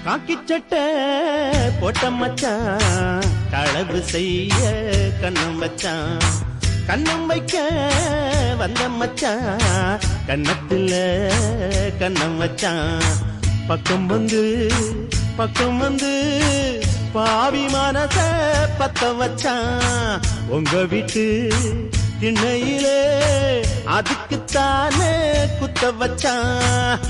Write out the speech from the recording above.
காக்கி சட்டை போட்ட மச்சான் களவு செய்ய கண்ணம் வச்சான் கண்ணம் வைக்க வந்த மச்சான் கண்ணத்துல கண்ணம் வச்சான் பக்கம் வந்து பாவி மனச பத்த வச்சான் உங்க வீட்டு திண்ணையிலே அதுக்குத்தானே குத்த வச்சான்